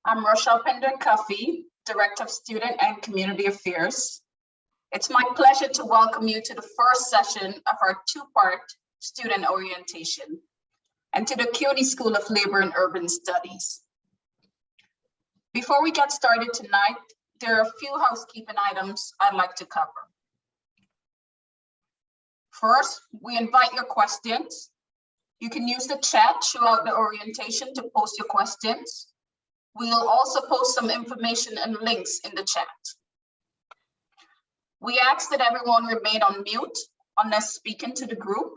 I'm Rochelle Pender-Cuffey, Director of Student and Community Affairs. It's my pleasure to welcome you to the first session of our two-part student orientation and to the Cuny School of Labor and Urban Studies. Before we get started tonight, there are a few housekeeping items I'd like to cover. First, we invite your questions. You can use the chat throughout the orientation to post your questions. We'll also post some information and links in the chat. We ask that everyone remain on mute unless speaking to the group.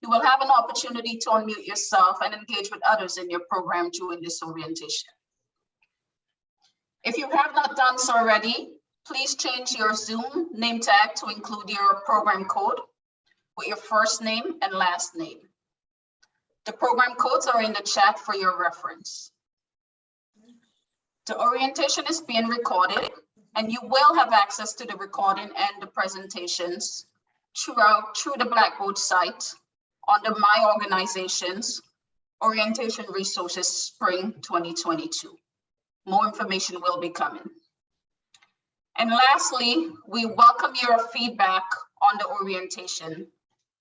You will have an opportunity to unmute yourself and engage with others in your program during this orientation. If you have not done so already, please change your Zoom name tag to include your program code with your first name and last name. The program codes are in the chat for your reference. The orientation is being recorded, and you will have access to the recording and the presentations through the Blackboard site under My Organizations, Orientation Resources Spring 2022. More information will be coming. And lastly, we welcome your feedback on the orientation.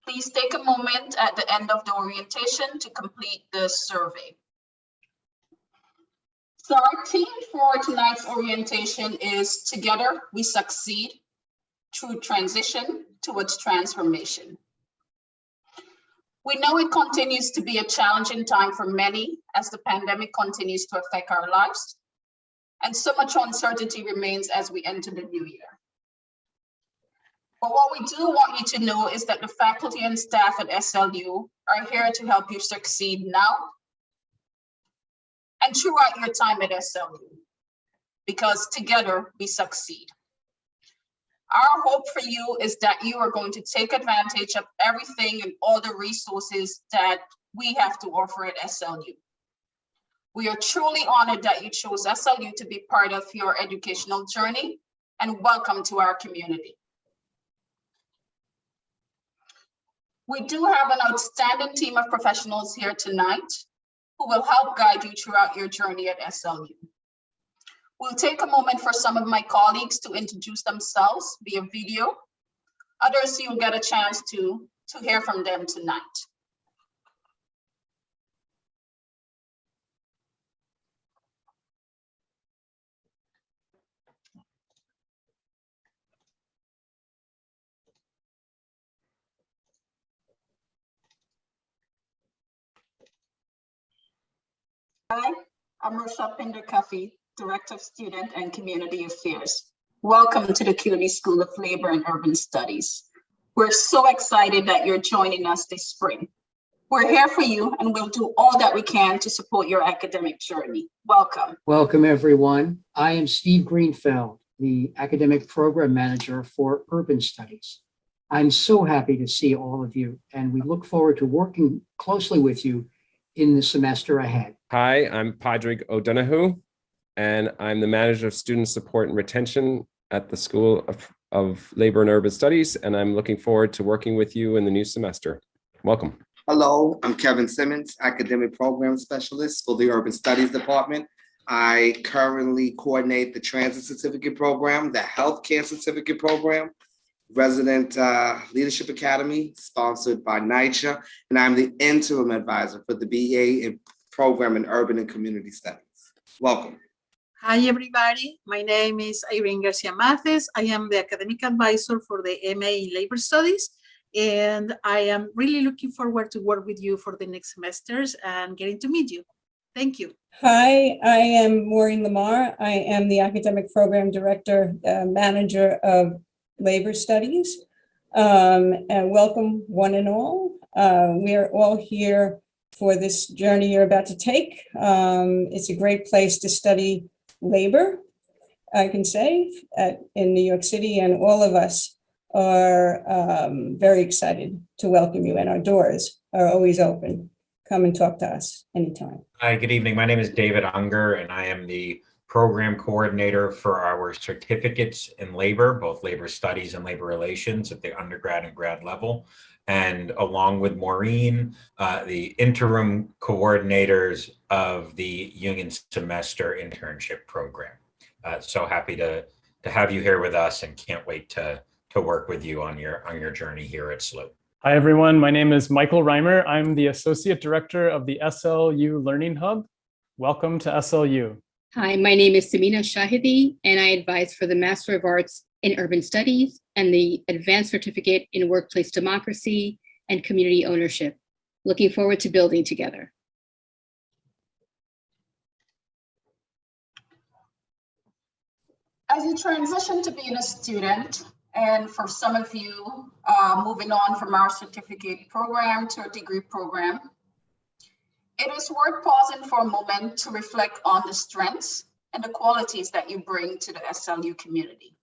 Please take a moment at the end of the orientation to complete the survey. So our theme for tonight's orientation is Together We Succeed Through Transition Towards Transformation. We know it continues to be a challenging time for many as the pandemic continues to affect our lives, and so much uncertainty remains as we enter the new year. But what we do want you to know is that the faculty and staff at SLU are here to help you succeed now and throughout your time at SLU, because together we succeed. Our hope for you is that you are going to take advantage of everything and all the resources that we have to offer at SLU. We are truly honored that you chose SLU to be part of your educational journey, and welcome to our community. We do have an outstanding team of professionals here tonight who will help guide you throughout your journey at SLU. We'll take a moment for some of my colleagues to introduce themselves via video. Others, you'll get a chance to hear from them tonight. Hi, I'm Rochelle Pender-Cuffey, Director of Student and Community Affairs. Welcome to the Cuny School of Labor and Urban Studies. We're so excited that you're joining us this spring. We're here for you and we'll do all that we can to support your academic journey. Welcome. Welcome, everyone. I am Steve Greenfeld, the Academic Program Manager for Urban Studies. I'm so happy to see all of you, and we look forward to working closely with you in the semester ahead. Hi, I'm Padraig O'Donoghue, and I'm the Manager of Student Support and Retention at the School of Labor and Urban Studies, and I'm looking forward to working with you in the new semester. Welcome. Hello, I'm Kevin Simmons, Academic Program Specialist for the Urban Studies Department. I currently coordinate the Transit Certificate Program, the Healthcare Certificate Program, Resident Leadership Academy, sponsored by NYCHA, and I'm the interim advisor for the BA Program in Urban and Community Studies. Welcome. Hi, everybody. My name is Irene Garcia Mathes. I am the academic advisor for the MA in Labor Studies, and I am really looking forward to work with you for the next semesters and getting to meet you. Thank you. Hi, I am Maureen Lamarr. I am the Academic Program Director, Manager of Labor Studies, and welcome one and all. We are all here for this journey you're about to take. It's a great place to study labor, I can say, in New York City, and all of us are very excited to welcome you, and our doors are always open. Come and talk to us anytime. Hi, good evening. My name is David Unger, and I am the program coordinator for our certificates in labor, both labor studies and labor relations at the undergrad and grad level. And along with Maureen, the interim coordinators of the union semester internship program. So happy to have you here with us and can't wait to work with you on your journey here at SLU. Hi, everyone. My name is Michael Reimer. I'm the Associate Director of the SLU Learning Hub. Welcome to SLU. Hi, my name is Samina Shahidi, and I advise for the Master of Arts in Urban Studies and the Advanced Certificate in Workplace Democracy and Community Ownership. Looking forward to building together. As you transition to being a student, and for some of you moving on from our certificate program to a degree program, it is worth pausing for a moment to reflect on the strengths and the qualities that you bring to the SLU community.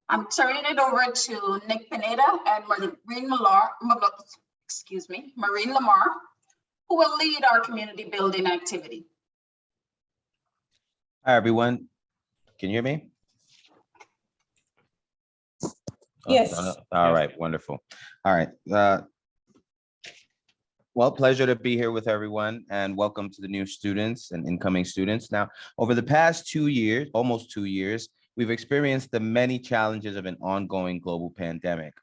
I'm turning it over to Nick Pineda and Maureen Lamarr, who will lead our community building activity. Hi, everyone. Can you hear me? Yes. All right, wonderful. All right. Well, pleasure to be here with everyone and welcome to the new students and incoming students. Now, over the past 2 years, almost 2 years, we've experienced the many challenges of an ongoing global pandemic.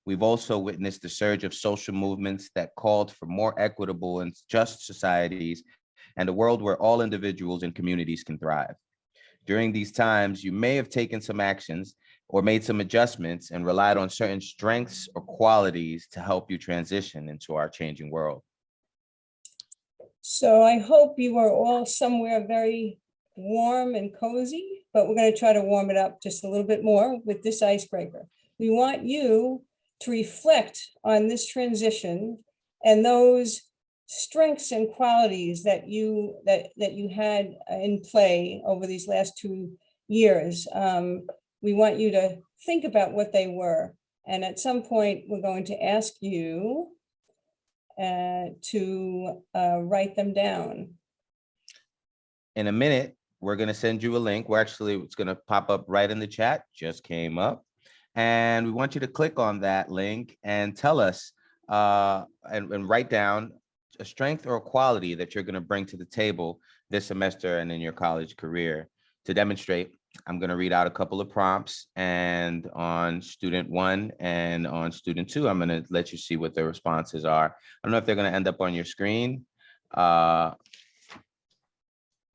We've also witnessed the surge of social movements that called for more equitable and just societies and a world where all individuals and communities can thrive. During these times, you may have taken some actions or made some adjustments and relied on certain strengths or qualities to help you transition into our changing world. So I hope you are all somewhere very warm and cozy, but we're going to try to warm it up just a little bit more with this icebreaker. We want you to reflect on this transition and those strengths and qualities that you had in play over these last 2 years. We want you to think about what they were. And at some point, we're going to ask you to write them down. In a minute, we're going to send you a link. It's going to pop up right in the chat, just came up. And we want you to click on that link and tell us and write down a strength or a quality that you're going to bring to the table this semester and in your college career. To demonstrate, I'm going to read out a couple of prompts, and on student 1 and on student 2, I'm going to let you see what their responses are. I don't know if they're going to end up on your screen, but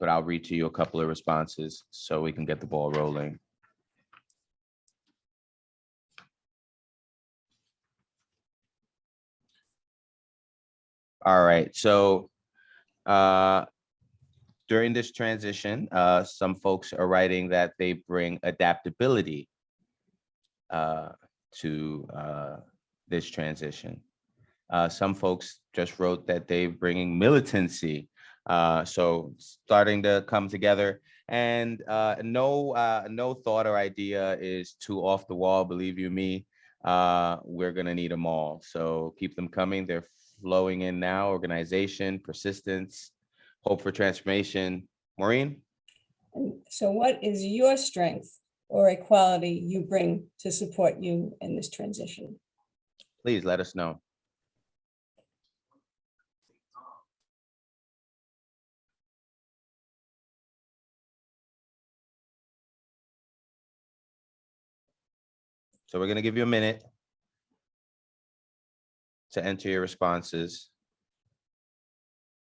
I'll read to you a couple of responses so we can get the ball rolling. All right, so during this transition, some folks are writing that they bring adaptability to this transition. Some folks just wrote that they're bringing militancy. So starting to come together, and no thought or idea is too off the wall, believe you me. We're gonna need them all. So keep them coming. They're flowing in now. Organization, persistence, hope for transformation. Maureen? So what is your strength or a quality you bring to support you in this transition? Please let us know. So we're going to give you a minute to enter your responses,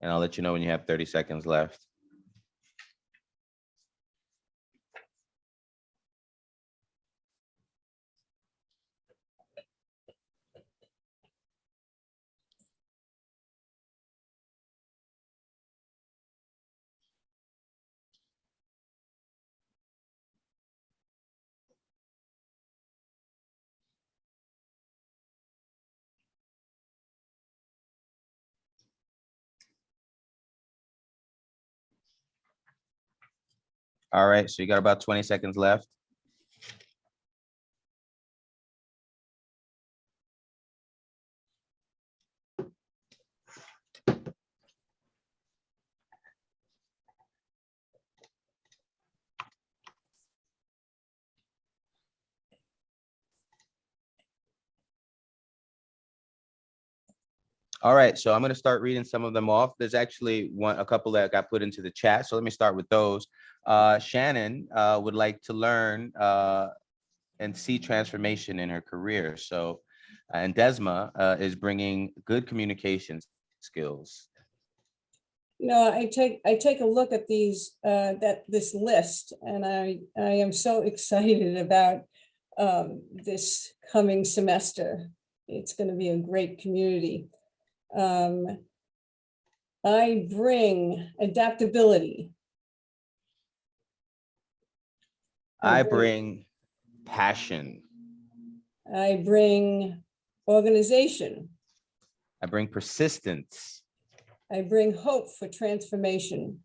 and I'll let you know when you have 30 seconds left. All right, so you got about 20 seconds left. All right, so I'm going to start reading some of them off. There's actually a couple that got put into the chat. So let me start with those. Shannon would like to learn and see transformation in her career. So, and Desma is bringing good communication skills. You know, I take a look at this list, and I am so excited about this coming semester. It's going to be a great community. I bring adaptability. I bring passion. I bring organization. I bring persistence. I bring hope for transformation.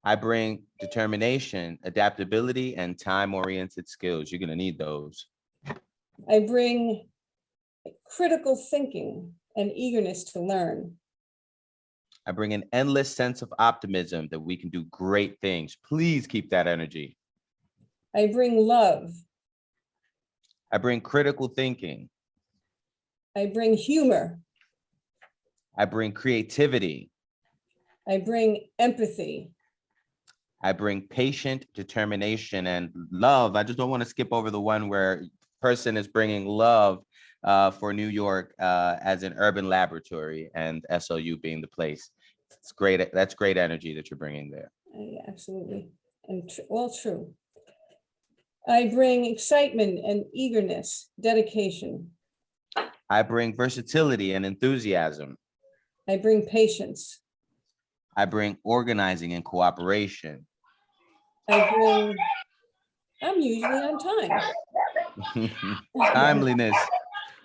I bring determination, adaptability, and time-oriented skills. You're going to need those. I bring critical thinking and eagerness to learn. I bring an endless sense of optimism that we can do great things. Please keep that energy. I bring love. I bring critical thinking. I bring humor. I bring creativity. I bring empathy. I bring patient determination and love. I just don't want to skip over the one where person is bringing love for New York as an urban laboratory, and SLU being the place. It's great. That's great energy that you're bringing there. Yeah, absolutely. And all true. I bring excitement and eagerness, dedication. I bring versatility and enthusiasm. I bring patience. I bring organizing and cooperation. I'm usually on time. Timeliness.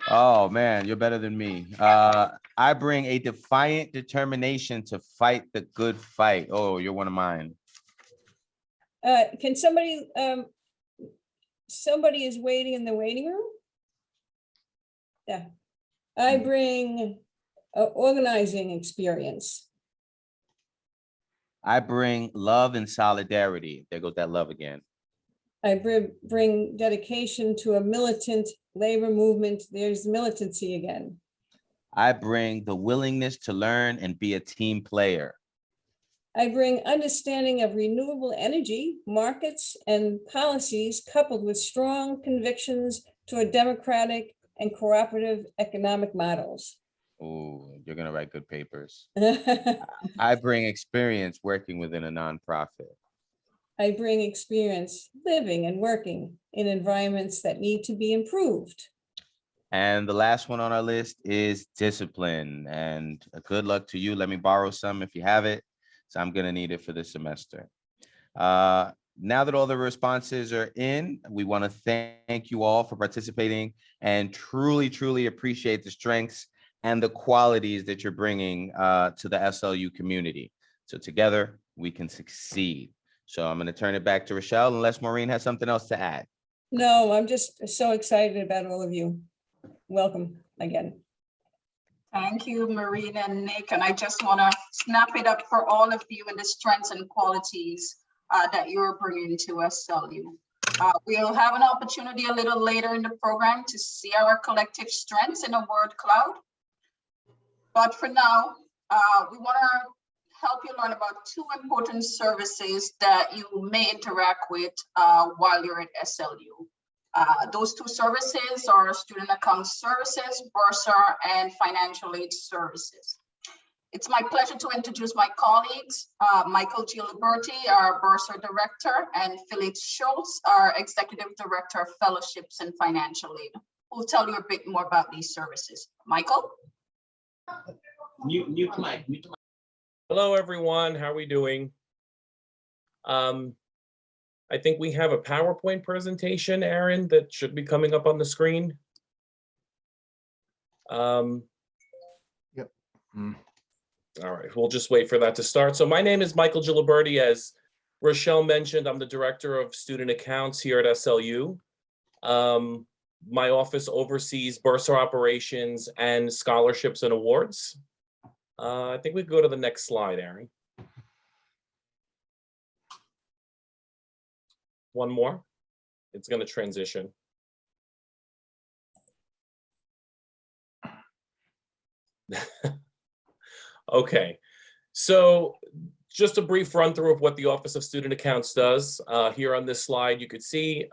Oh man, you're better than me. I bring a defiant determination to fight the good fight. Oh, you're one of mine. Can somebody is waiting in the waiting room? Yeah. I bring organizing experience. I bring love and solidarity. There goes that love again. I bring dedication to a militant labor movement. There's militancy again. I bring the willingness to learn and be a team player. I bring understanding of renewable energy, markets, and policies coupled with strong convictions to a democratic and cooperative economic models. Oh, you're gonna write good papers. I bring experience working within a nonprofit. I bring experience living and working in environments that need to be improved. And the last one on our list is discipline. And good luck to you. Let me borrow some if you have it. So I'm gonna need it for this semester. Now that all the responses are in, we want to thank you all for participating and truly, truly appreciate the strengths and the qualities that you're bringing to the SLU community. So together we can succeed. So I'm going to turn it back to Rochelle unless Maureen has something else to add. No, I'm just so excited about all of you. Welcome again. Thank you, Maureen and Nick. And I just want to snap it up for all of you and the strengths and qualities that you're bringing to SLU. We'll have an opportunity a little later in the program to see our collective strengths in a word cloud. But for now, we want to help you learn about two important services that you may interact with while you're at SLU. Those two services are Student Account Services, Bursar, and Financial Aid Services. It's my pleasure to introduce my colleagues, Michael Giliberti, our Bursar Director, and Phyllis Schulz, our Executive Director of Fellowships and Financial Aid, who will tell you a bit more about these services. Michael? Mute mic. Hello, everyone. How are we doing? I think we have a PowerPoint presentation, Aaron, that should be coming up on the screen. Yep. All right, we'll just wait for that to start. So my name is Michael Giliberti. As Rochelle mentioned, I'm the Director of Student Accounts here at SLU. My office oversees Bursar operations and scholarships and awards. I think we can go to the next slide, Aaron. One more. It's going to transition. Okay, so just a brief run through of what the Office of Student Accounts does. Here on this slide, you could see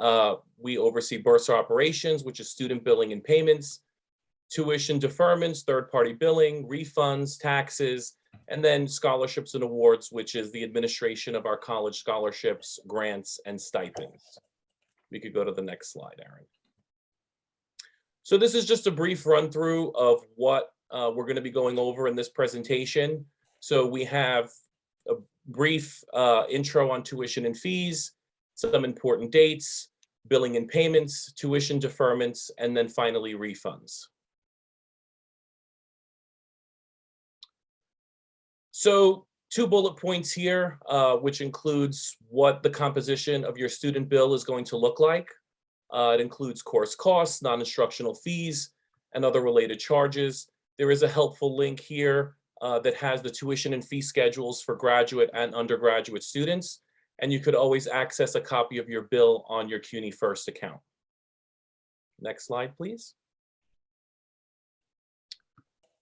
we oversee Bursar operations, which is student billing and payments, tuition deferments, third-party billing, refunds, taxes, and then scholarships and awards, which is the administration of our college scholarships, grants, and stipends. We could go to the next slide, Aaron. So this is just a brief run through of what we're going to be going over in this presentation. So we have a brief intro on tuition and fees, some important dates, billing and payments, tuition deferments, and then finally refunds. So 2 bullet points here, which includes what the composition of your student bill is going to look like. It includes course costs, non-instructional fees, and other related charges. There is a helpful link here that has the tuition and fee schedules for graduate and undergraduate students, and you could always access a copy of your bill on your CUNY First account. Next slide, please.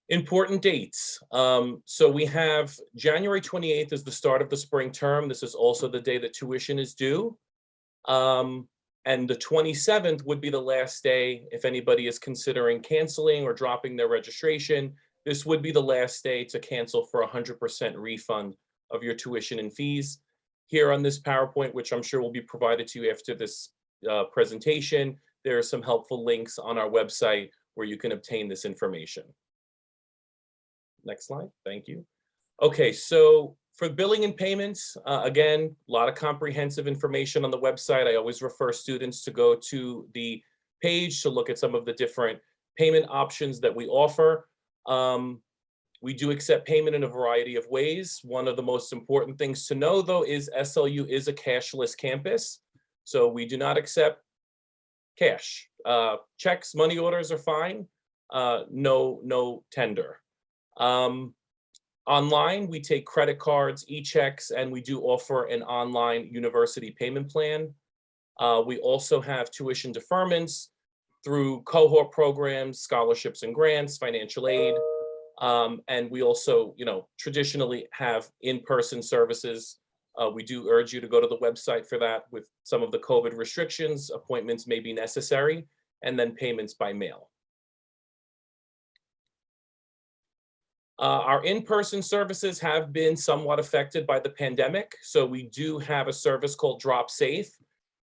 Important dates. So we have January 28th is the start of the spring term. This is also the day that tuition is due. And the 27th would be the last day if anybody is considering canceling or dropping their registration. This would be the last day to cancel for 100% refund of your tuition and fees. Here on this PowerPoint, which I'm sure will be provided to you after this presentation, there are some helpful links on our website where you can obtain this information. Next slide, thank you. Okay, so for billing and payments, again, a lot of comprehensive information on the website. I always refer students to go to the page to look at some of the different payment options that we offer. We do accept payment in a variety of ways. One of the most important things to know, though, is SLU is a cashless campus. So we do not accept cash. Checks, money orders are fine. No tender. Online, we take credit cards, e-checks, and we do offer an online university payment plan. We also have tuition deferments through cohort programs, scholarships and grants, financial aid. And we also, traditionally have in-person services. We do urge you to go to the website for that. With some of the COVID restrictions, appointments may be necessary, and then payments by mail. Our in-person services have been somewhat affected by the pandemic. So we do have a service called Drop Safe,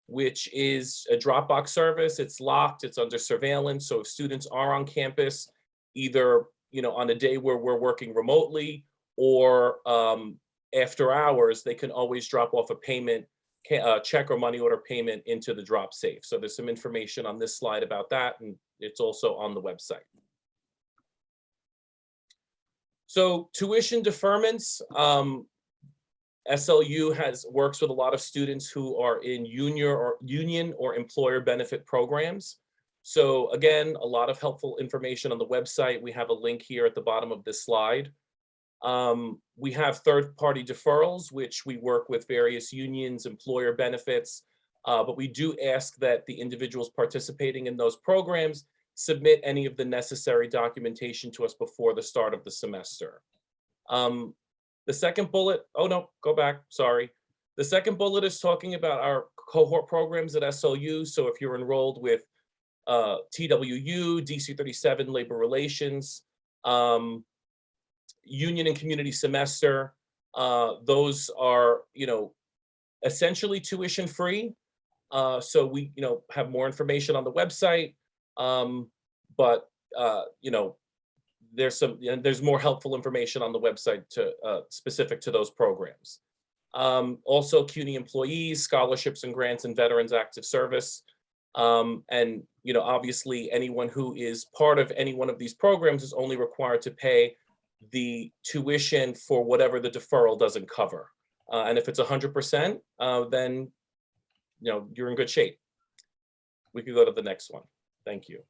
which is a Dropbox service. It's locked, it's under surveillance. So if students are on campus, either on a day where we're working remotely or after hours, they can always drop off a payment, check or money order payment into the Drop Safe. So there's some information on this slide about that, and it's also on the website. So tuition deferments, SLU works with a lot of students who are in union or employer benefit programs. So again, a lot of helpful information on the website. We have a link here at the bottom of this slide. We have third-party deferrals, which we work with various unions, employer benefits, but we do ask that the individuals participating in those programs submit any of the necessary documentation to us before the start of the semester. The second bullet, oh no, go back, sorry. The second bullet is talking about our cohort programs at SLU. So if you're enrolled with TWU, DC 37, Labor Relations, Union and Community Semester, those are, essentially tuition free. So we, have more information on the website. But there's more helpful information on the website specific to those programs. Also CUNY employees, scholarships and grants, and veterans active service. And obviously anyone who is part of any one of these programs is only required to pay the tuition for whatever the deferral doesn't cover. And if it's 100%, then you're in good shape. We could go to the next one. Thank you.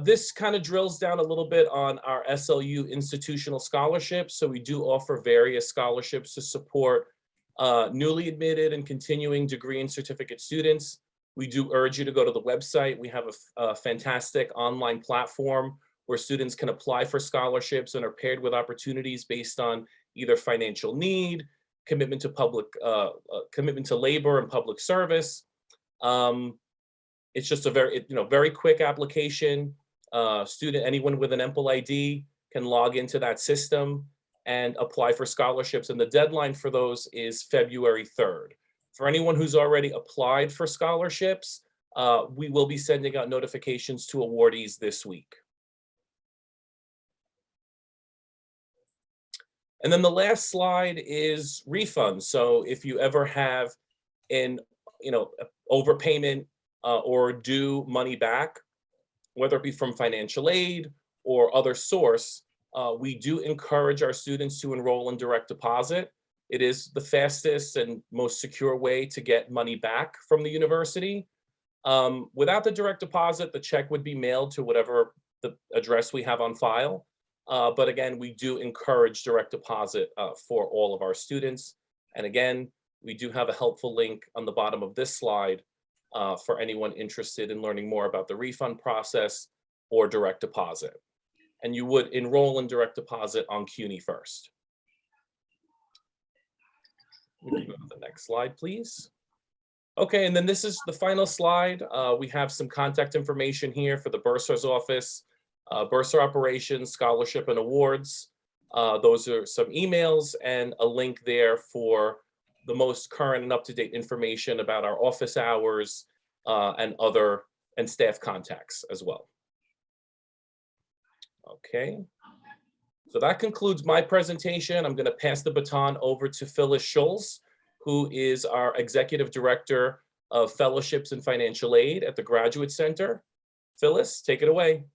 This kind of drills down a little bit on our SLU Institutional Scholarship. So we do offer various scholarships to support newly admitted and continuing degree and certificate students. We do urge you to go to the website. We have a fantastic online platform where students can apply for scholarships and are paired with opportunities based on either financial need, commitment to labor and public service. It's just a very quick application. Anyone with an EMPL ID can log into that system and apply for scholarships. And the deadline for those is February 3rd. For anyone who's already applied for scholarships, we will be sending out notifications to awardees this week. And then the last slide is refunds. So if you ever have an overpayment or due money back, whether it be from financial aid or other source, we do encourage our students to enroll in direct deposit. It is the fastest and most secure way to get money back from the university. Without the direct deposit, the check would be mailed to whatever the address we have on file. But again, we do encourage direct deposit for all of our students. And again, we do have a helpful link on the bottom of this slide for anyone interested in learning more about the refund process or direct deposit. And you would enroll in direct deposit on Cuny first. We can go to the next slide, please. Okay, and then this is the final slide. We have some contact information here for the Bursar's office, Bursar operations, scholarship and awards. Those are some emails and a link there for the most current and up-to-date information about our office hours and staff contacts as well. Okay, so that concludes my presentation. I'm going to pass the baton over to Phyllis Schulz, who is our Executive Director of Fellowships and Financial Aid at the Graduate Center. Phyllis, take it away.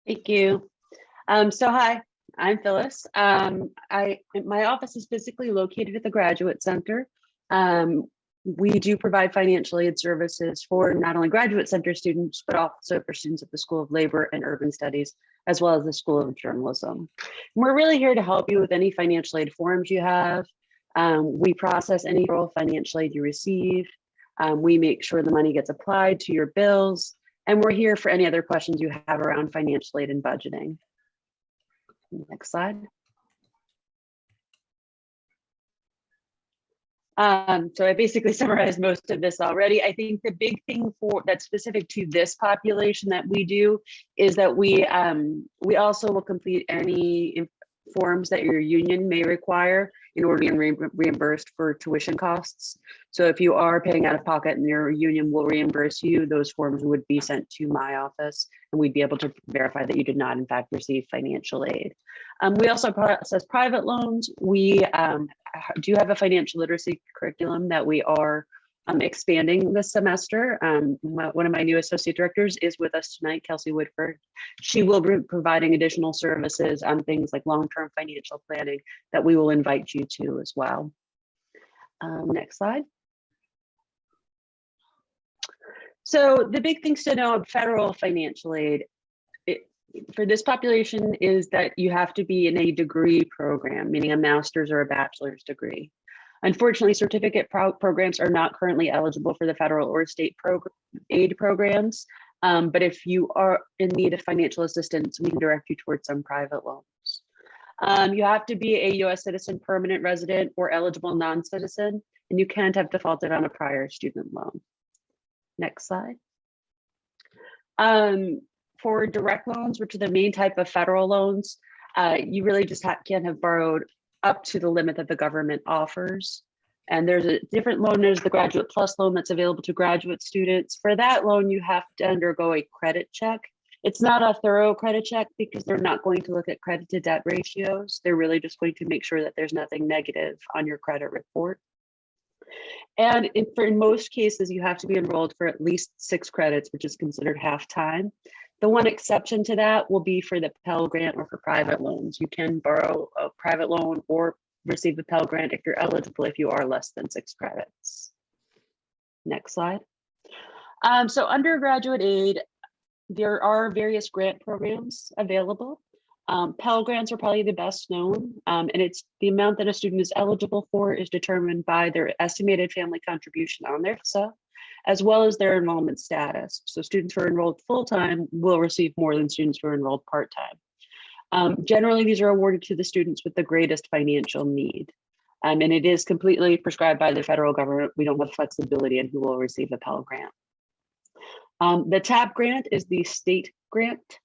Thank you. So hi, I'm Phyllis. My office is physically located at the Graduate Center. We do provide financial aid services for not only Graduate Center students, but also for students at the School of Labor and Urban Studies, as well as the School of Journalism. We're really here to help you with any financial aid forms you have. We process any federal financial aid you receive. We make sure the money gets applied to your bills, and we're here for any other questions you have around financial aid and budgeting. Next slide. So I basically summarized most of this already. I think the big thing that's specific to this population that we do is that we also will complete any forms that your union may require in order to be reimbursed for tuition costs. So if you are paying out of pocket and your union will reimburse you, those forms would be sent to my office and we'd be able to verify that you did not in fact receive financial aid. We also process private loans. We do have a financial literacy curriculum that we are expanding this semester. One of my new associate directors is with us tonight, Kelsey Woodford. She will be providing additional services on things like long-term financial planning that we will invite you to as well. Next slide. So the big things to know of federal financial aid for this population is that you have to be in a degree program, meaning a master's or a bachelor's degree. Unfortunately, certificate programs are not currently eligible for the federal or state aid programs. But if you are in need of financial assistance, we can direct you towards some private loans. You have to be a US citizen, permanent resident, or eligible non-citizen, and you can't have defaulted on a prior student loan. Next slide. For direct loans, which are the main type of federal loans, you really just can't have borrowed up to the limit that the government offers. And there's a different loan, there's the Graduate Plus loan that's available to graduate students. For that loan, you have to undergo a credit check. It's not a thorough credit check because they're not going to look at credit to debt ratios. They're really just going to make sure that there's nothing negative on your credit report. And in most cases, you have to be enrolled for at least 6 credits, which is considered half time. The one exception to that will be for the Pell Grant or for private loans. You can borrow a private loan or receive a Pell Grant if you're eligible if you are less than 6 credits. Next slide. So undergraduate aid, there are various grant programs available. Pell Grants are probably the best known, and it's the amount that a student is eligible for is determined by their estimated family contribution on their FSA, as well as their enrollment status. So students who are enrolled full-time will receive more than students who are enrolled part-time. Generally, these are awarded to the students with the greatest financial need. And it is completely prescribed by the federal government. We don't have flexibility in who will receive a Pell Grant. The TAP grant is the state grant.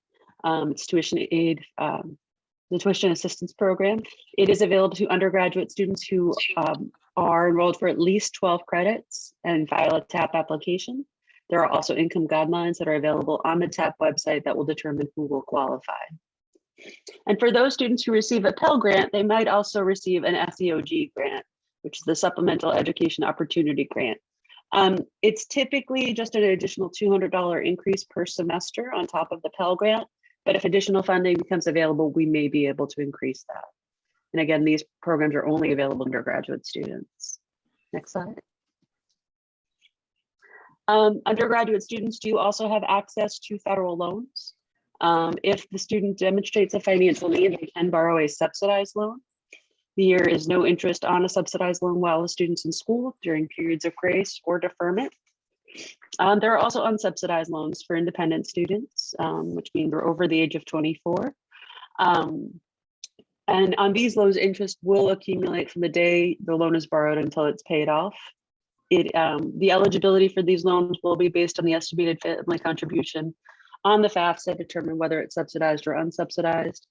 It's tuition aid, the tuition assistance program. It is available to undergraduate students who are enrolled for at least 12 credits and file a TAP application. There are also income guidelines that are available on the TAP website that will determine who will qualify. And for those students who receive a Pell Grant, they might also receive an SEOG grant, which is the Supplemental Education Opportunity Grant. It's typically just an additional $200 increase per semester on top of the Pell Grant, but if additional funding becomes available, we may be able to increase that. And again, these programs are only available to undergraduate students. Next slide. Undergraduate students do also have access to federal loans. If the student demonstrates a financial need, they can borrow a subsidized loan. There is no interest on a subsidized loan while the student's in school during periods of grace or deferment. There are also unsubsidized loans for independent students, which means they're over the age of 24. And on these loans, interest will accumulate from the day the loan is borrowed until it's paid off. The eligibility for these loans will be based on the estimated family contribution on the FAFSA, determine whether it's subsidized or unsubsidized.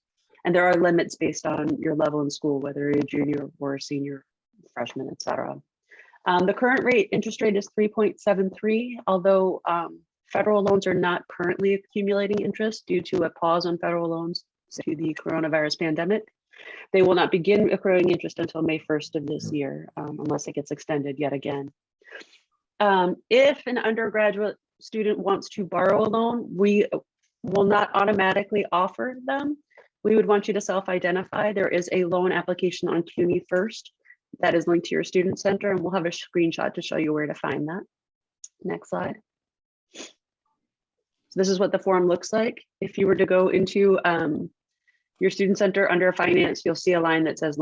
And there are limits based on your level in school, whether you're a junior or a senior, freshman, et cetera. The current interest rate is 3.73, although federal loans are not currently accumulating interest due to a pause on federal loans due to the coronavirus pandemic. They will not begin accruing interest until May 1st of this year, unless it gets extended yet again. If an undergraduate student wants to borrow a loan, we will not automatically offer them. We would want you to self-identify. There is a loan application on Cuny first that is linked to your student center, and we'll have a screenshot to show you where to find that. Next slide. So this is what the form looks like. If you were to go into your student center under finance, you'll see a line that says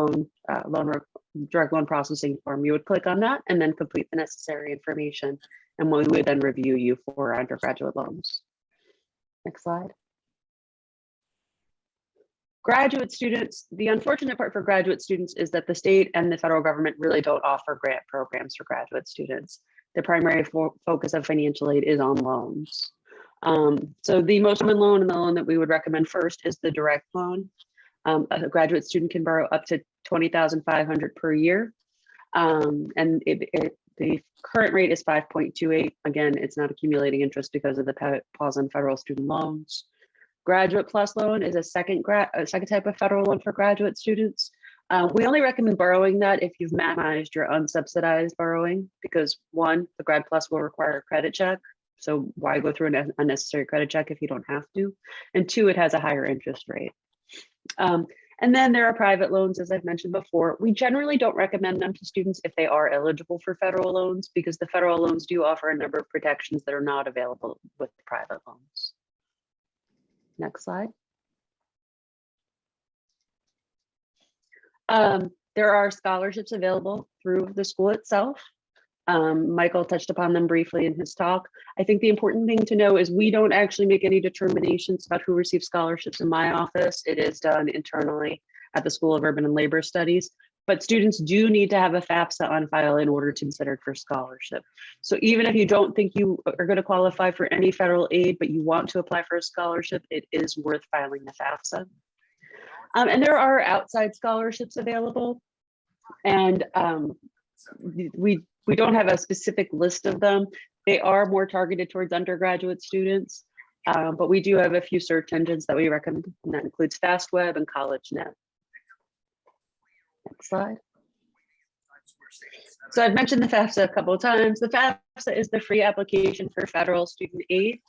direct loan processing form. You would click on that and then complete the necessary information, and we would then review you for undergraduate loans. Next slide. Graduate students, the unfortunate part for graduate students is that the state and the federal government really don't offer grant programs for graduate students. The primary focus of financial aid is on loans. So the most common loan and the loan that we would recommend first is the direct loan. A graduate student can borrow up to $20,500 per year. And the current rate is 5.28. Again, it's not accumulating interest because of the pause on federal student loans. Graduate Plus loan is a second type of federal loan for graduate students. We only recommend borrowing that if you've maximized your unsubsidized borrowing, because one, the Grad Plus will require a credit check. So why go through an unnecessary credit check if you don't have to? And two, it has a higher interest rate. And then there are private loans, as I've mentioned before. We generally don't recommend them to students if they are eligible for federal loans, because the federal loans do offer a number of protections that are not available with private loans. Next slide. There are scholarships available through the school itself. Michael touched upon them briefly in his talk. I think the important thing to know is we don't actually make any determinations about who receives scholarships in my office. It is done internally at the School of Urban and Labor Studies, but students do need to have a FAFSA on file in order to be considered for scholarship. So even if you don't think you are going to qualify for any federal aid, but you want to apply for a scholarship, it is worth filing the FAFSA. And there are outside scholarships available, and we don't have a specific list of them. They are more targeted towards undergraduate students, but we do have a few search engines that we recommend, and that includes FastWeb and CollegeNet. Next slide. So I've mentioned the FAFSA a couple of times. The FAFSA is the free application for federal student aid.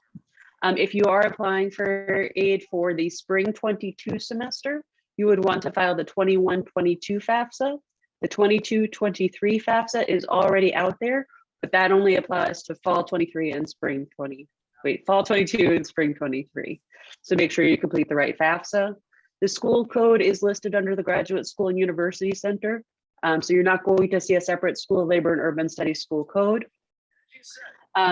If you are applying for aid for the spring 22 semester, you would want to file the 21-22 FAFSA. The 22-23 FAFSA is already out there, but that only applies to fall 23 and spring fall 22 and spring 23. So make sure you complete the right FAFSA. The school code is listed under the Graduate School and University Center. So you're not going to see a separate School of Labor and Urban Studies school code.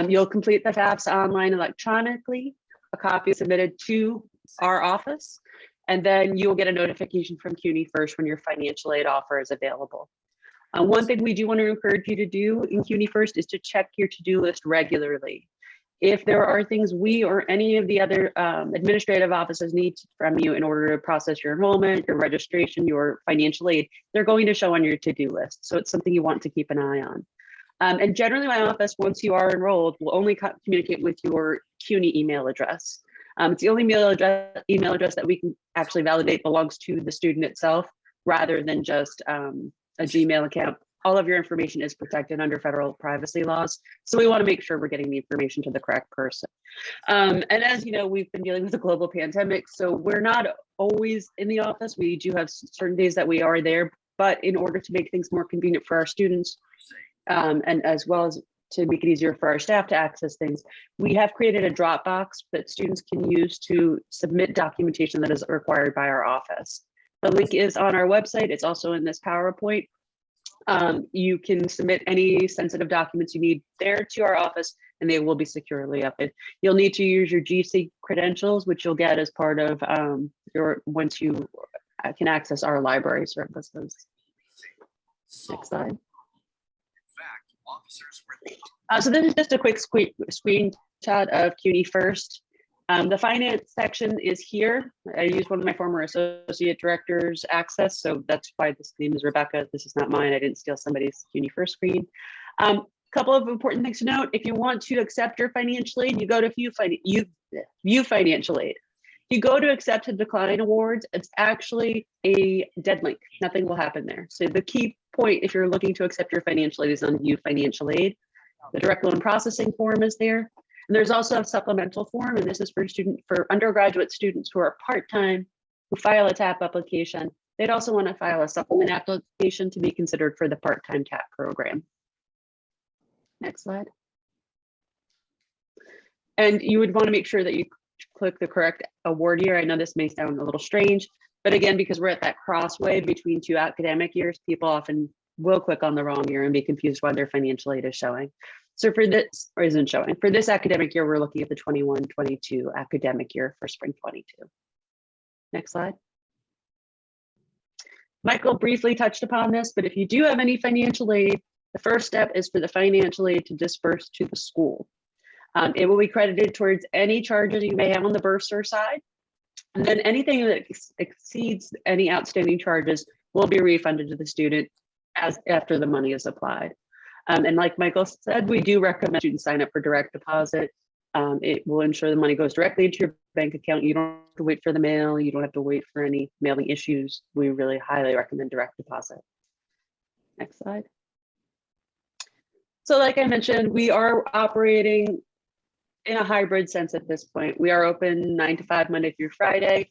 You'll complete the FAFSA online electronically. A copy is submitted to our office, and then you'll get a notification from Cuny first when your financial aid offer is available. One thing we do want to encourage you to do in Cuny first is to check your to-do list regularly. If there are things we or any of the other administrative offices need from you in order to process your enrollment, your registration, your financial aid, they're going to show on your to-do list. So it's something you want to keep an eye on. And generally my office, once you are enrolled, will only communicate with your Cuny email address. It's the only email address that we can actually validate belongs to the student itself, rather than just a Gmail account. All of your information is protected under federal privacy laws. So we want to make sure we're getting the information to the correct person. And as you know, we've been dealing with a global pandemic, so we're not always in the office. We do have certain days that we are there, but in order to make things more convenient for our students, and as well as to make it easier for our staff to access things, we have created a Dropbox that students can use to submit documentation that is required by our office. The link is on our website. It's also in this PowerPoint. You can submit any sensitive documents you need there to our office, and they will be securely updated. You'll need to use your GC credentials, which you'll get as part of once you can access our library services. Next slide. So this is just a quick screenshot of Cuny First. The finance section is here. I used one of my former associate directors' access, so that's why this name is Rebecca. This is not mine. I didn't steal somebody's Cuny First screen. Couple of important things to note: if you want to accept your financial aid, you go to View Financial Aid. If you go to accept and decline awards, it's actually a dead link. Nothing will happen there. So the key point, if you're looking to accept your financial aid, is on View Financial Aid. The direct loan processing form is there. And there's also a supplemental form, and this is for undergraduate students who are part-time, who file a TAP application. They'd also want to file a supplement application to be considered for the part-time TAP program. Next slide. And you would want to make sure that you click the correct award year. I know this may sound a little strange, but again, because we're at that crossway between two academic years, people often will click on the wrong year and be confused why their financial aid is showing. So for this, or isn't showing, for this academic year, we're looking at the 21-22 academic year for spring 22. Next slide. Michael briefly touched upon this, but if you do have any financial aid, the first step is for the financial aid to disperse to the school. It will be credited towards any charges you may have on the Bursar side. And then anything that exceeds any outstanding charges will be refunded to the student after the money is applied. And like Michael said, we do recommend students sign up for direct deposit. It will ensure the money goes directly into your bank account. You don't have to wait for the mail. You don't have to wait for any mailing issues. We really highly recommend direct deposit. Next slide. So like I mentioned, we are operating in a hybrid sense at this point. We are open 9 to 5, Monday through Friday.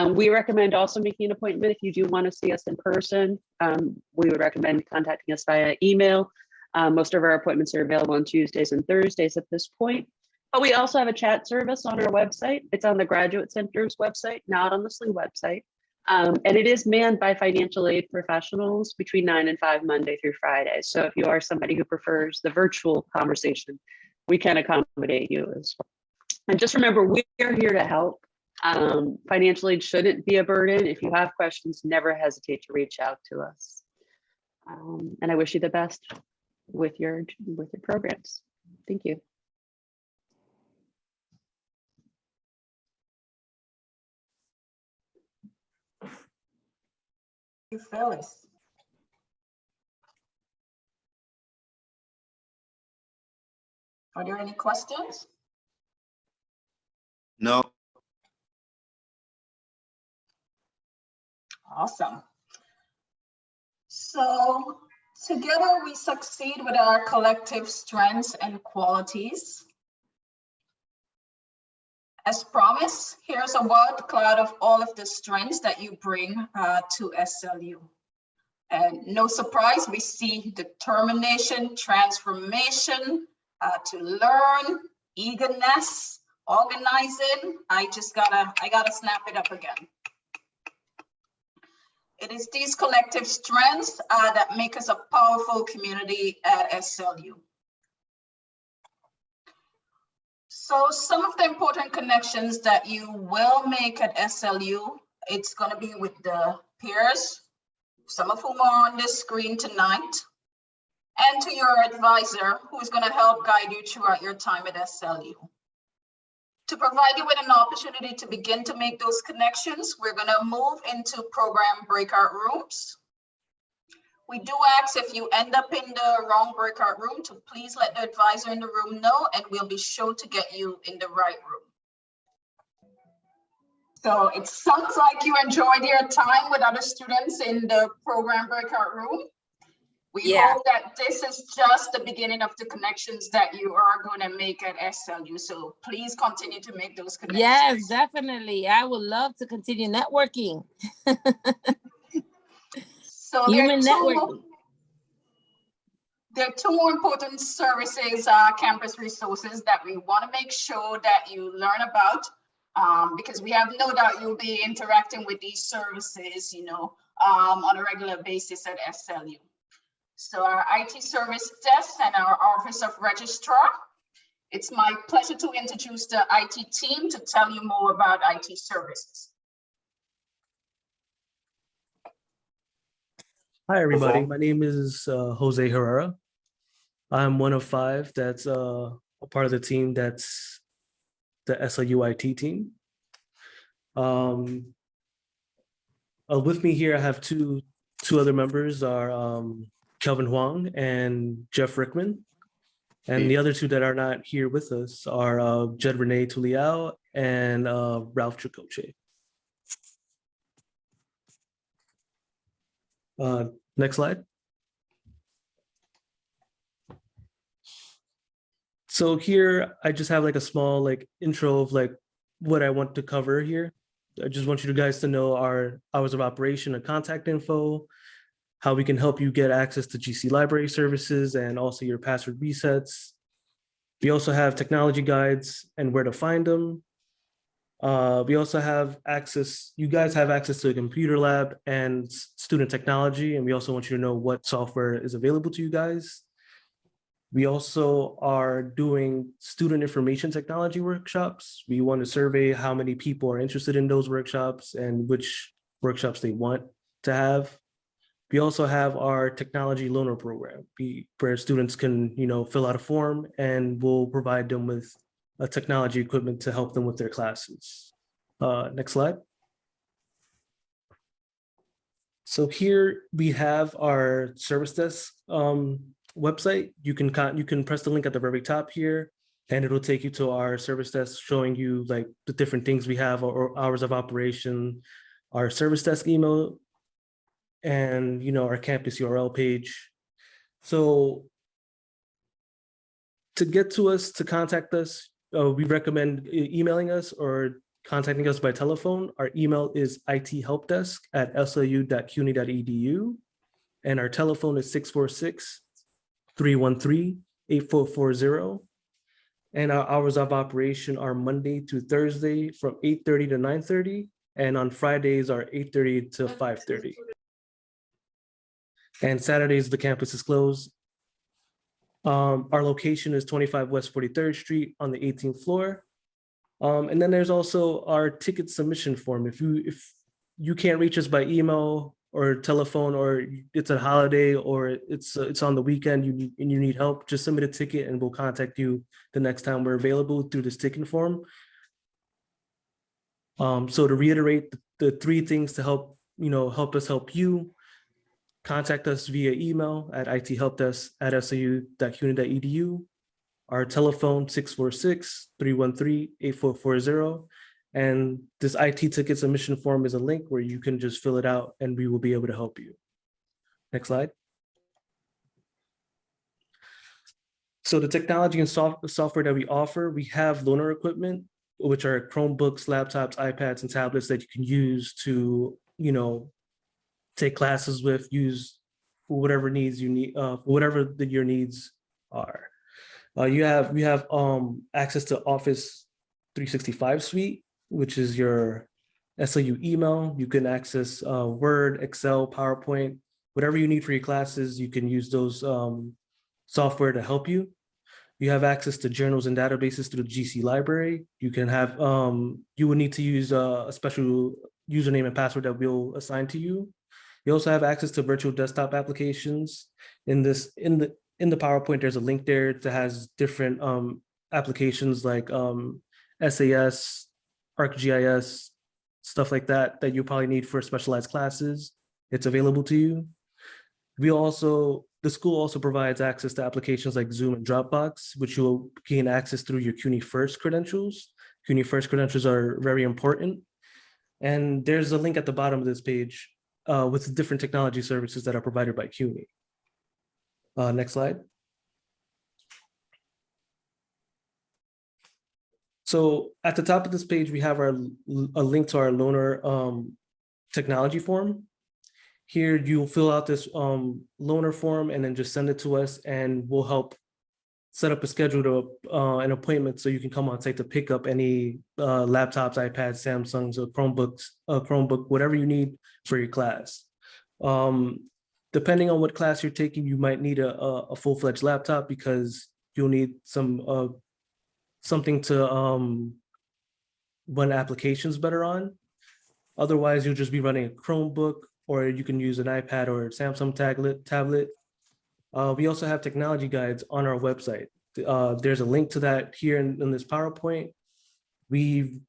We recommend also making an appointment if you do want to see us in person. We would recommend contacting us via email. Most of our appointments are available on Tuesdays and Thursdays at this point. But we also have a chat service on our website. It's on the Graduate Center's website, not on the SLU website. And it is manned by financial aid professionals between 9 and 5 Monday through Friday. So if you are somebody who prefers the virtual conversation, we can accommodate you as well. And just remember, we are here to help. Financial aid shouldn't be a burden. If you have questions, never hesitate to reach out to us. And I wish you the best with your programs. Thank you. Thank you, Phyllis. Are there any questions? No. Awesome. So together we succeed with our collective strengths and qualities. As promised, here's a word cloud of all of the strengths that you bring to SLU. And no surprise, we see determination, transformation, to learn, eagerness, organizing. I gotta snap it up again. It is these collective strengths that make us a powerful community at SLU. So some of the important connections that you will make at SLU, it's going to be with the peers, some of whom are on this screen tonight, and to your advisor, who is going to help guide you throughout your time at SLU. To provide you with an opportunity to begin to make those connections, we're going to move into program breakout rooms. We do ask if you end up in the wrong breakout room to please let the advisor in the room know, and we'll be sure to get you in the right room. So it sounds like you enjoyed your time with other students in the program breakout room. We hope that this is just the beginning of the connections that you are going to make at SLU. So please continue to make those connections. Yes, definitely. I would love to continue networking. So Human networking. There are two more important services, campus resources that we want to make sure that you learn about, because we have no doubt you'll be interacting with these services, on a regular basis at SLU. So our IT service desk and our Office of Registrar. It's my pleasure to introduce the IT team to tell you more about IT services. Hi, everybody. My name is Jose Herrera. I'm one of 5 that's a part of the team that's the SLU IT team. With me here, I have two other members, are Kelvin Huang and Jeff Rickman. And the other 2 that are not here with us are Jed Renee Tuliao and Ralph Chicoche. Next slide. So here, I just have like a small intro of what I want to cover here. I just want you guys to know our hours of operation and contact info, how we can help you get access to GC library services and also your password resets. We also have technology guides and where to find them. We also have access, you guys have access to a computer lab and student technology, and we also want you to know what software is available to you guys. We also are doing student information technology workshops. We want to survey how many people are interested in those workshops and which workshops they want to have. We also have our technology loaner program, where students can, fill out a form and we'll provide them with technology equipment to help them with their classes. Next slide. So here we have our service desk website. You can press the link at the very top here, and it'll take you to our service desk, showing you the different things we have, or hours of operation, our service desk email, and our campus URL page. So to get to us, to contact us, we recommend emailing us or contacting us by telephone. Our email is ithelpdesk@slu.cuny.edu, and our telephone is 646-313-8440. And our hours of operation are Monday to Thursday from 8:30 to 9:30, and on Fridays are 8:30 to 5:30. And Saturdays, the campus is closed. Our location is 25 West 43rd Street on the 18th floor. And then there's also our ticket submission form. If you can't reach us by email or telephone, or it's a holiday, or it's on the weekend, and you need help, just submit a ticket and we'll contact you the next time we're available through this ticketing form. So to reiterate, the 3 things to help us help you: contact us via email at ithelpdesk@slu.cuny.edu. Our telephone 646-313-8440. And this IT ticket submission form is a link where you can just fill it out and we will be able to help you. Next slide. So the technology and software that we offer, we have loaner equipment, which are Chromebooks, laptops, iPads, and tablets that you can use to, take classes with, use for whatever needs you need, whatever your needs are. We have access to Office 365 suite, which is your SLU email. You can access Word, Excel, PowerPoint, whatever you need for your classes. You can use those software to help you. You have access to journals and databases through the GC library. You can have, you would need to use a special username and password that we'll assign to you. You also have access to virtual desktop applications. In the PowerPoint, there's a link there that has different applications like SAS, ArcGIS, stuff like that, that you probably need for specialized classes. It's available to you. The school also provides access to applications like Zoom and Dropbox, which you will gain access through your Cuny First credentials. Cuny First credentials are very important. And there's a link at the bottom of this page with different technology services that are provided by Cuny. Next slide. So at the top of this page, we have a link to our loaner technology form. Here, you'll fill out this loaner form and then just send it to us, and we'll help set up a schedule to an appointment so you can come on site to pick up any laptops, iPads, Samsungs, or Chromebook, whatever you need for your class. Depending on what class you're taking, you might need a full-fledged laptop because you'll need something to run applications better on. Otherwise, you'll just be running a Chromebook, or you can use an iPad or a Samsung tablet. We also have technology guides on our website. There's a link to that here in this PowerPoint. We've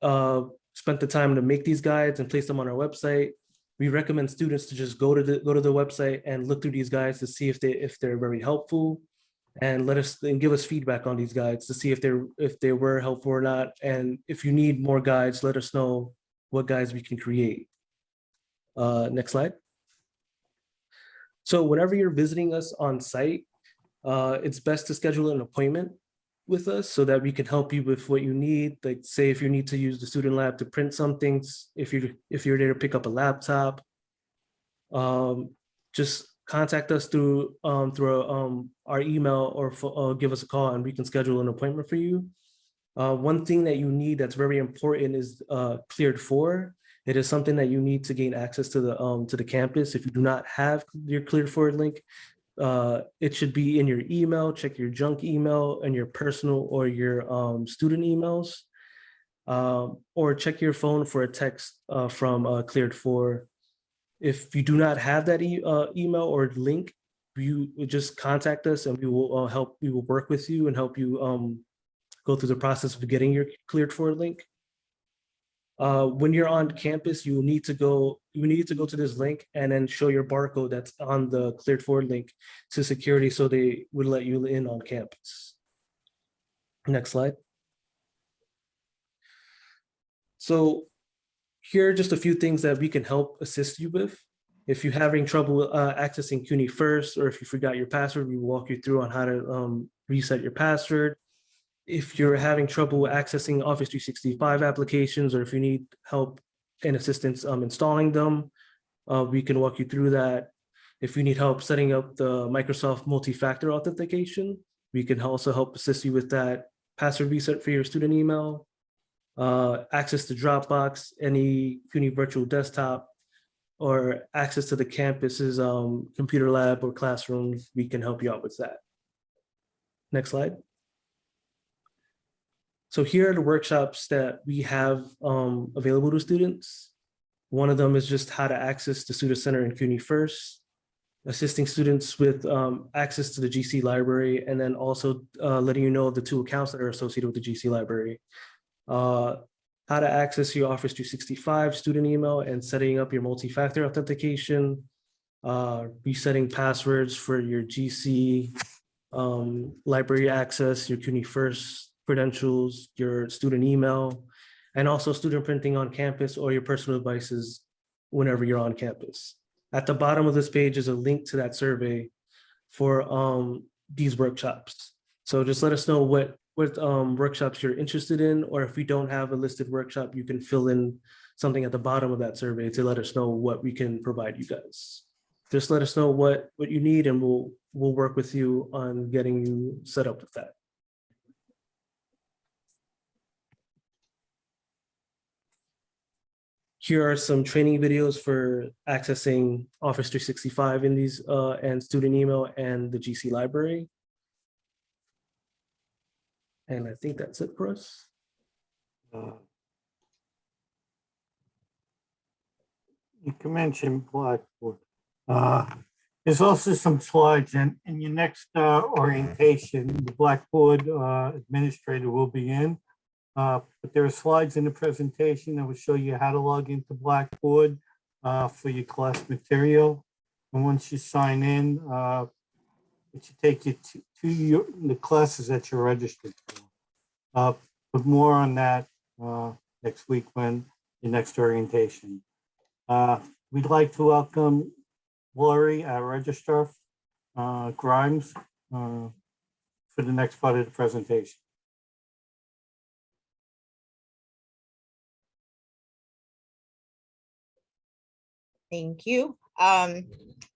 spent the time to make these guides and place them on our website. We recommend students to just go to the website and look through these guides to see if they're very helpful, and give us feedback on these guides to see if they were helpful or not. And if you need more guides, let us know what guides we can create. Next slide. So whenever you're visiting us on site, it's best to schedule an appointment with us so that we can help you with what you need. Like, say if you need to use the student lab to print some things, if you're there to pick up a laptop, just contact us through our email or give us a call and we can schedule an appointment for you. One thing that you need that's very important is cleared for. It is something that you need to gain access to the campus. If you do not have your cleared for link, it should be in your email. Check your junk email and your personal or your student emails, or check your phone for a text from cleared for. If you do not have that email or link, you just contact us and we will help. We will work with you and help you go through the process of getting your cleared for link. When you're on campus, you need to go to this link and then show your barcode that's on the cleared for link to security so they would let you in on campus. Next slide. So here are just a few things that we can help assist you with. If you're having trouble accessing Cuny First, or if you forgot your password, we walk you through on how to reset your password. If you're having trouble accessing Office 365 applications, or if you need help and assistance installing them, we can walk you through that. If you need help setting up the Microsoft multi-factor authentication, we can also help assist you with that. Password reset for your student email, access to Dropbox, any Cuny virtual desktop, or access to the campus's computer lab or classrooms, we can help you out with that. Next slide. So here are the workshops that we have available to students. One of them is just how to access the Student Center in Cuny First, assisting students with access to the GC library, and then also letting you know the 2 accounts that are associated with the GC library. How to access your Office 365 student email and setting up your multi-factor authentication, resetting passwords for your GC library access, your Cuny First credentials, your student email, and also student printing on campus or your personal devices whenever you're on campus. At the bottom of this page is a link to that survey for these workshops. So just let us know what workshops you're interested in, or if we don't have a listed workshop, you can fill in something at the bottom of that survey to let us know what we can provide you guys. Just let us know what you need and we'll work with you on getting you set up with that. Here are some training videos for accessing Office 365 in these and student email and the GC library. And I think that's it for us. You can mention Blackboard. There's also some slides in your next orientation. The Blackboard administrator will be in. But there are slides in the presentation that will show you how to log into Blackboard for your class material. And once you sign in, it should take you to the classes that you're registered for. But more on that next week when your next orientation. We'd like to welcome Laurie, our registrar, Grimes, for the next part of the presentation. Thank you.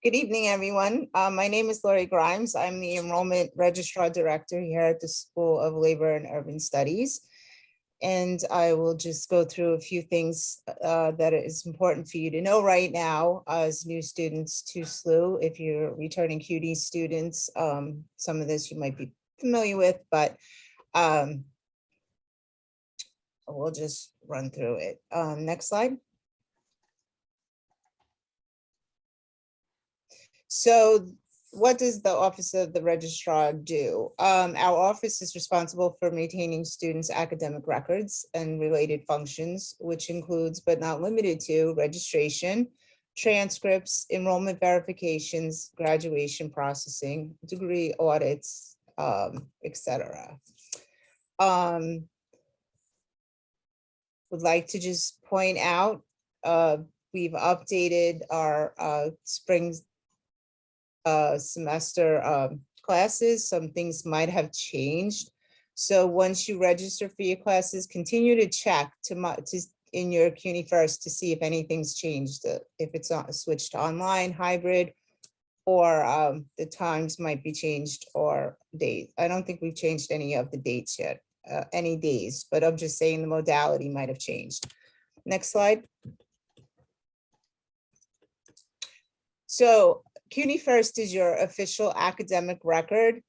Good evening, everyone. My name is Laurie Grimes. I'm the Enrollment Registrar Director here at the School of Labor and Urban Studies. And I will just go through a few things that is important for you to know right now as new students to SLU. If you're returning Cuny students, some of this you might be familiar with, but we'll just run through it. Next slide. So what does the Office of the Registrar do? Our office is responsible for maintaining students' academic records and related functions, which includes but not limited to registration, transcripts, enrollment verifications, graduation processing, degree audits, etc. Would like to just point out, we've updated our spring semester classes. Some things might have changed. So once you register for your classes, continue to check in your Cuny first to see if anything's changed, if it's not switched to online, hybrid, or the times might be changed or days. I don't think we've changed any of the dates yet, any days, but I'm just saying the modality might have changed. Next slide. So Cuny First is your official academic record,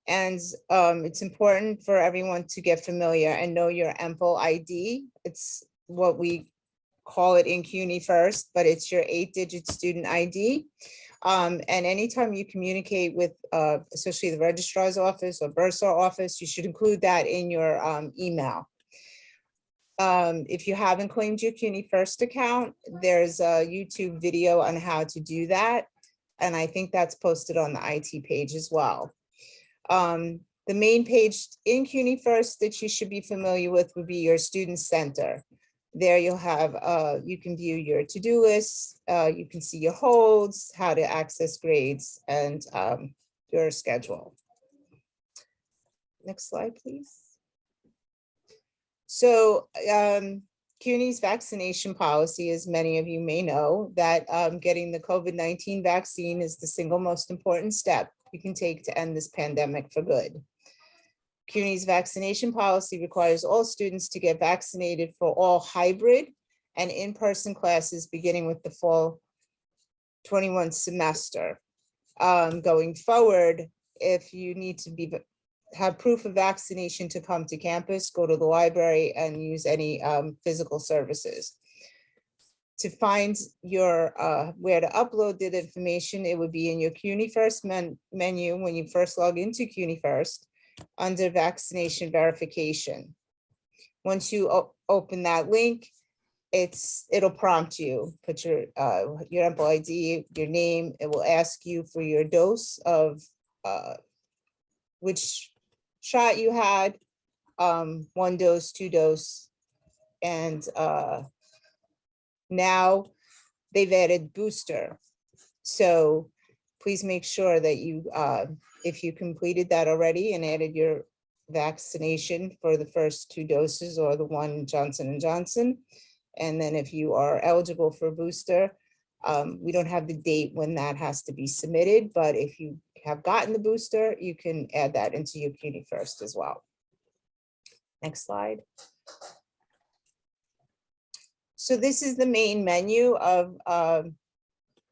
and it's important for everyone to get familiar and know your EMPL ID. It's what we call it in Cuny First, but it's your 8-digit student ID. And anytime you communicate with, especially the registrar's office or Bursar office, you should include that in your email. If you haven't claimed your Cuny First account, there's a YouTube video on how to do that. And I think that's posted on the IT page as well. The main page in Cuny First that you should be familiar with would be your student center. There you'll have, you can view your to-do lists, you can see your holds, how to access grades, and your schedule. Next slide, please. So Cuny's vaccination policy, as many of you may know, that getting the COVID-19 vaccine is the single most important step you can take to end this pandemic for good. Cuny's vaccination policy requires all students to get vaccinated for all hybrid and in-person classes beginning with the fall 21 semester. Going forward, if you need to have proof of vaccination to come to campus, go to the library and use any physical services. To find your where to upload that information, it would be in your Cuny First menu when you first log into Cuny First under vaccination verification. Once you open that link, it'll prompt you, put your EMPL ID, your name. It will ask you for your dose of which shot you had, 1 dose, 2 dose, and now they've added booster. So please make sure that you, if you completed that already and added your vaccination for the first 2 doses or the 1 Johnson & Johnson, and then if you are eligible for booster, we don't have the date when that has to be submitted, but if you have gotten the booster, you can add that into your Cuny First as well. Next slide. So this is the main menu of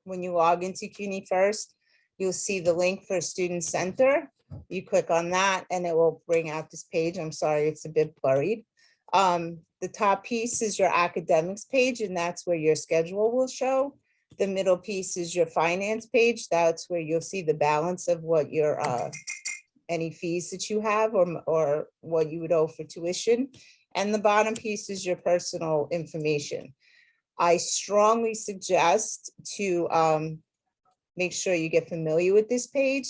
when you log into Cuny First, you'll see the link for Student Center. You click on that and it will bring out this page. I'm sorry, it's a bit blurred. The top piece is your academics page, and that's where your schedule will show. The middle piece is your finance page. That's where you'll see the balance of what your any fees that you have or what you would owe for tuition. And the bottom piece is your personal information. I strongly suggest to make sure you get familiar with this page.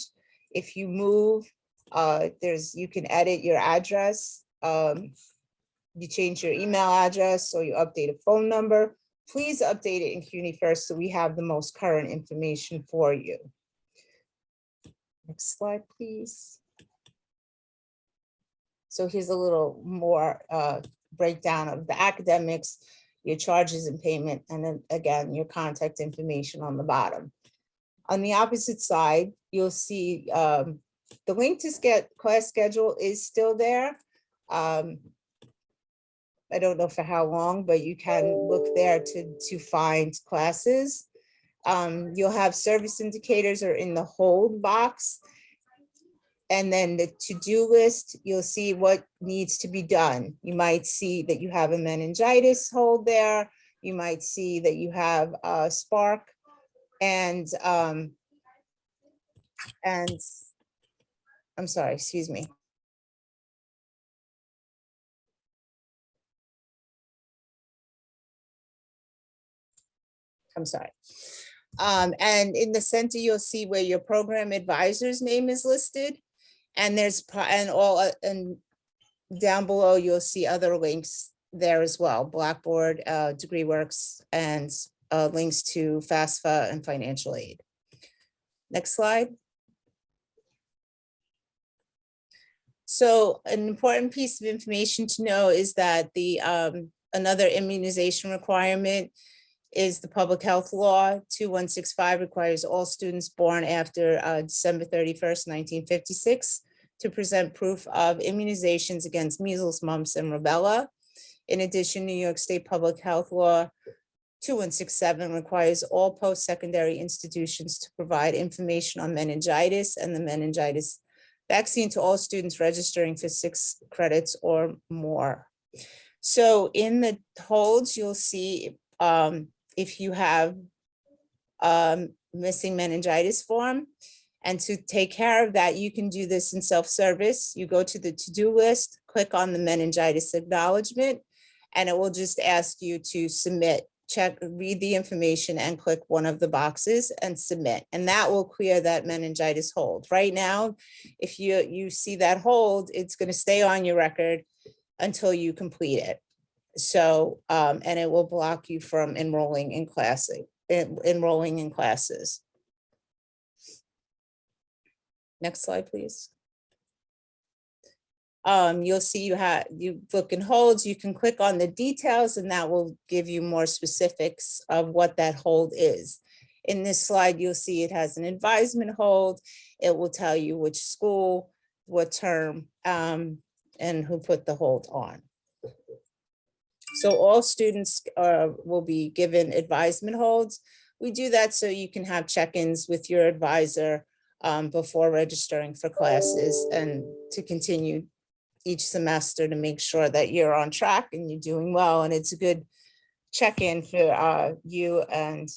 If you move, you can edit your address. You change your email address or you update a phone number. Please update it in Cuny first so we have the most current information for you. Next slide, please. So here's a little more breakdown of the academics, your charges and payment, and then again, your contact information on the bottom. On the opposite side, you'll see the link to class schedule is still there. I don't know for how long, but you can look there to find classes. You'll have service indicators are in the hold box. And then the to-do list, you'll see what needs to be done. You might see that you have a meningitis hold there. You might see that you have a Spark and I'm sorry, excuse me. I'm sorry. And in the center, you'll see where your program advisor's name is listed. And and down below, you'll see other links there as well. Blackboard, DegreeWorks, and links to FAFSA and financial aid. Next slide. So an important piece of information to know is that the another immunization requirement is the public health law 2165 requires all students born after December 31st, 1956 to present proof of immunizations against measles, mumps, and rubella. In addition, New York State Public Health Law 2167 requires all post-secondary institutions to provide information on meningitis and the meningitis vaccine to all students registering for 6 credits or more. So in the holds, you'll see if you have missing meningitis form, and to take care of that, you can do this in self-service. You go to the to-do list, click on the meningitis acknowledgement, and it will just ask you to submit, read the information and click one of the boxes and submit. And that will clear that meningitis hold. Right now, if you see that hold, it's going to stay on your record until you complete it. So, and it will block you from enrolling in classes. Next slide, please. You'll see you look in holds, you can click on the details and that will give you more specifics of what that hold is. In this slide, you'll see it has an advisement hold. It will tell you which school, what term, and who put the hold on. So all students will be given advisement holds. We do that so you can have check-ins with your advisor before registering for classes and to continue each semester to make sure that you're on track and you're doing well. And it's a good check-in for you and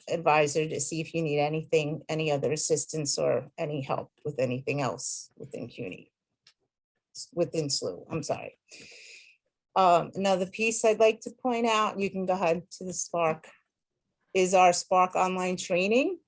advisor to see if you need anything, any other assistance or any help with anything else within Cuny, within SLU, I'm sorry. Another piece I'd like to point out, you can go ahead to the Spark, is our Spark online training.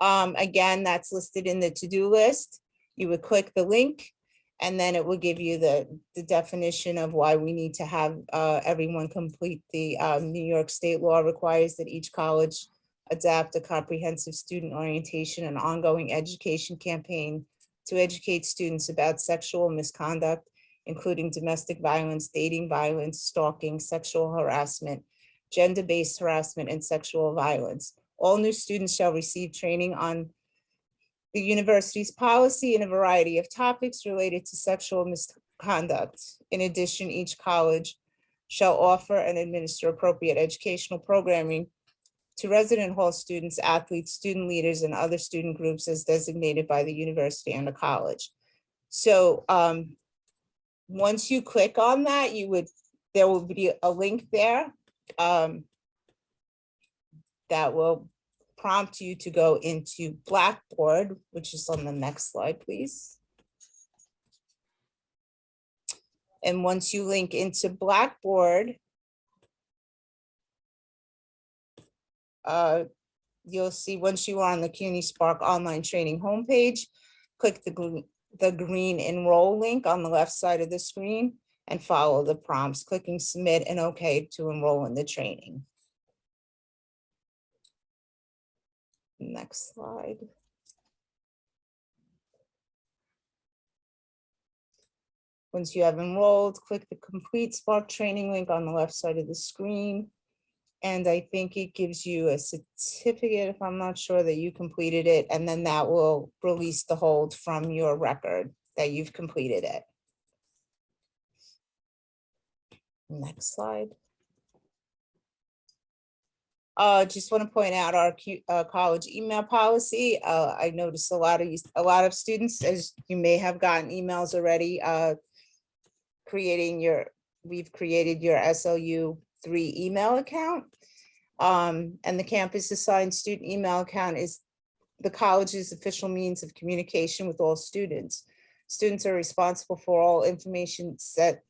Again, that's listed in the to-do list. You would click the link and then it will give you the definition of why we need to have everyone complete the New York State law requires that each college adapt a comprehensive student orientation and ongoing education campaign to educate students about sexual misconduct, including domestic violence, dating violence, stalking, sexual harassment, gender-based harassment, and sexual violence. All new students shall receive training on the university's policy in a variety of topics related to sexual misconduct. In addition, each college shall offer and administer appropriate educational programming to resident hall students, athletes, student leaders, and other student groups as designated by the university and the college. So once you click on that, there will be a link there that will prompt you to go into Blackboard, which is on the next slide, please. And once you link into Blackboard, you'll see once you are on the CUNY Spark online training homepage, click the green Enroll link on the left side of the screen and follow the prompts, clicking Submit and OK to enroll in the training. Next slide. Once you have enrolled, click the complete Spark training link on the left side of the screen. And I think it gives you a certificate, if I'm not sure, that you completed it, and then that will release the hold from your record that you've completed it. Next slide. Just want to point out our college email policy. I noticed a lot of students, as you may have gotten emails already, we've created your SLU 3 email account. And the campus assigned student email account is the college's official means of communication with all students. Students are responsible for all information set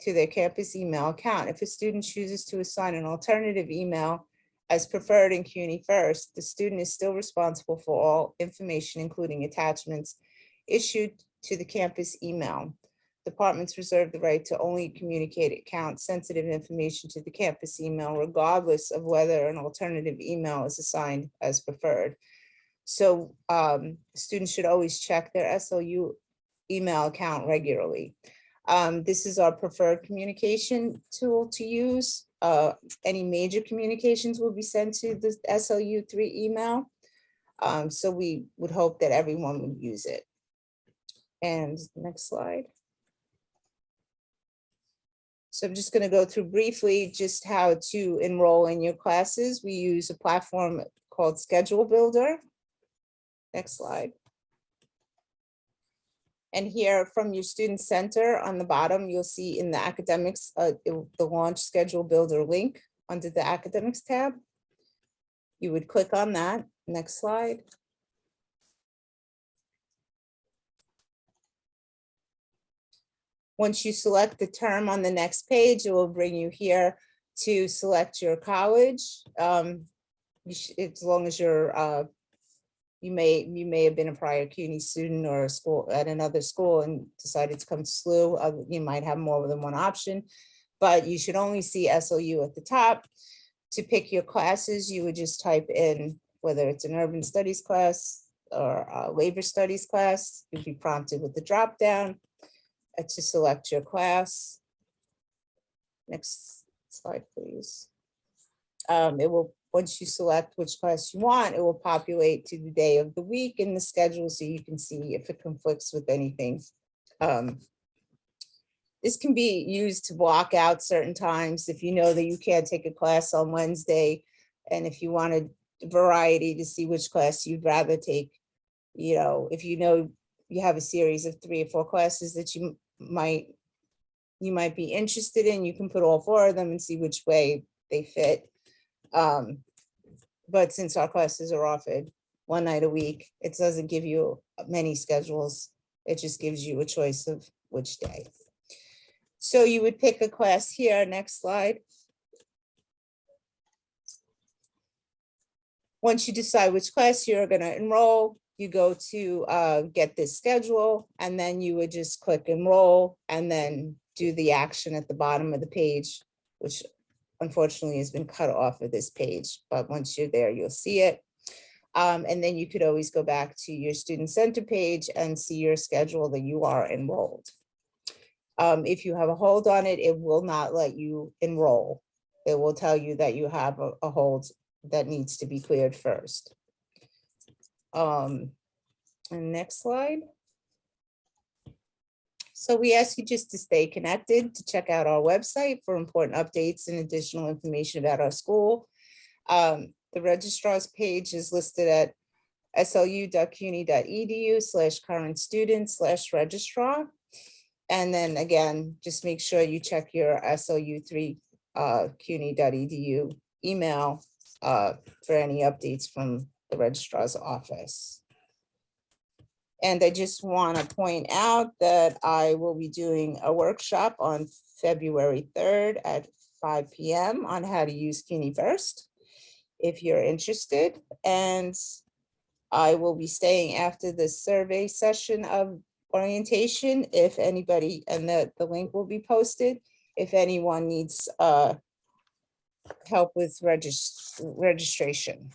to their campus email account. If a student chooses to assign an alternative email as preferred in CUNY First, the student is still responsible for all information, including attachments issued to the campus email. Departments reserve the right to only communicate account-sensitive information to the campus email, regardless of whether an alternative email is assigned as preferred. So students should always check their SLU email account regularly. This is our preferred communication tool to use. Any major communications will be sent to the SLU 3 email. So we would hope that everyone would use it. And next slide. So I'm just going to go through briefly just how to enroll in your classes. We use a platform called Schedule Builder. Next slide. And here from your student center on the bottom, you'll see in the academics, the launch Schedule Builder link under the academics tab. You would click on that. Next slide. Once you select the term on the next page, it will bring you here to select your college. As long as you're, you may have been a prior CUNY student or a school at another school and decided to come to SLU. You might have more than one option, but you should only see SLU at the top. To pick your classes, you would just type in whether it's an urban studies class or a labor studies class. You'd be prompted with the drop down to select your class. Next slide, please. It will, once you select which class you want, it will populate to the day of the week in the schedule so you can see if it conflicts with anything. This can be used to block out certain times if you know that you can't take a class on Wednesday, and if you wanted variety to see which class you'd rather take. You know, if you know you have a series of 3 or 4 classes that you might be interested in, you can put all 4 of them and see which way they fit. But since our classes are offered one night a week, it doesn't give you many schedules. It just gives you a choice of which day. So you would pick a class here. Next slide. Once you decide which class you're going to enroll, you go to get this schedule, and then you would just click enroll and then do the action at the bottom of the page, which unfortunately has been cut off of this page, but once you're there, you'll see it. And then you could always go back to your student center page and see your schedule that you are enrolled. If you have a hold on it, it will not let you enroll. It will tell you that you have a hold that needs to be cleared first. And next slide. So we ask you just to stay connected, to check out our website for important updates and additional information about our school. The registrar's page is listed slu.cuny.edu/current-student/registrar. And then again, just make sure you check your SLU3 cuny.edu email for any updates from the registrar's office. And I just want to point out that I will be doing a workshop on February 3rd at 5 p.m. on how to use Cuny First, if you're interested. And I will be staying after the survey session of orientation if anybody, and the link will be posted, if anyone needs help with registration.